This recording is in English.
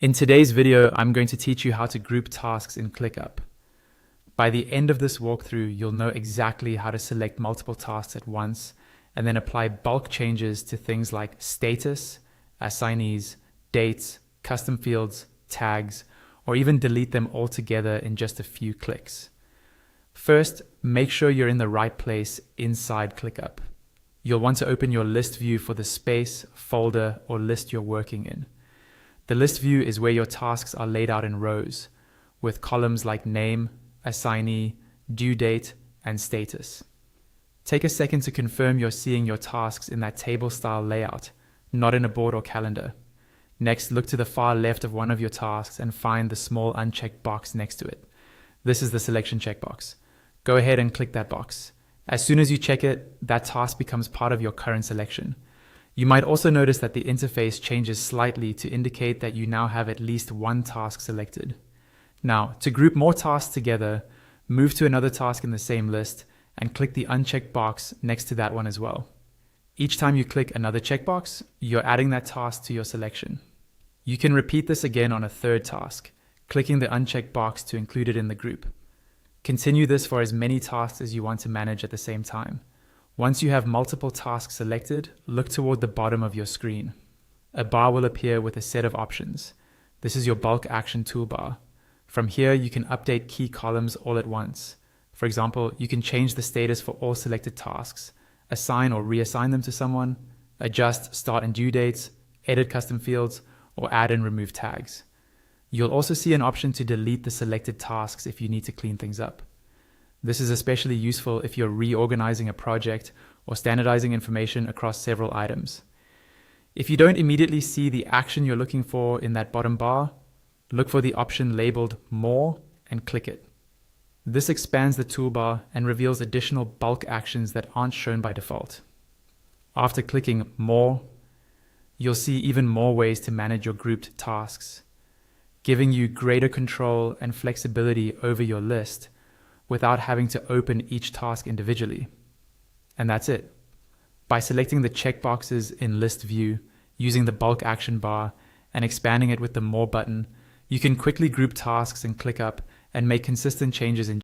In today's video, I'm going to teach you how to group tasks in ClickUp. By the end of this walkthrough, you'll know exactly how to select multiple tasks at once and then apply bulk changes to things like status, assignees, dates, custom fields, tags, or even delete them altogether in just a few clicks. First, make sure you're in the right place inside ClickUp. You'll want to open your list view for the space, folder, or list you're working in. The list view is where your tasks are laid out in rows, with columns like name, assignee, due date, and status. Take a second to confirm you're seeing your tasks in that table-style layout, not in a board or calendar. Next, look to the far left of one of your tasks and find the small unchecked box next to it. This is the selection checkbox. Go ahead and click that box. As soon as you check it, that task becomes part of your current selection. You might also notice that the interface changes slightly to indicate that you now have at least one task selected. Now, to group more tasks together, move to another task in the same list and click the unchecked box next to that one as well. Each time you click another checkbox, you're adding that task to your selection. You can repeat this again on a third task, clicking the unchecked box to include it in the group. Continue this for as many tasks as you want to manage at the same time. Once you have multiple tasks selected, look toward the bottom of your screen. A bar will appear with a set of options. This is your bulk action toolbar. From here, you can update key columns all at once. For example, you can change the status for all selected tasks, assign or reassign them to someone, adjust start and due dates, edit custom fields, or add and remove tags. You'll also see an option to delete the selected tasks if you need to clean things up. This is especially useful if you're reorganizing a project or standardizing information across several items. If you don't immediately see the action you're looking for in that bottom bar, look for the option labeled More and click it. This expands the toolbar and reveals additional bulk actions that aren't shown by default. After clicking More, you'll see even more ways to manage your grouped tasks, giving you greater control and flexibility over your list without having to open each task individually. And that's it. By selecting the checkboxes in list view, using the bulk action bar, and expanding it with the More button, you can quickly group tasks in ClickUp and make consistent changes in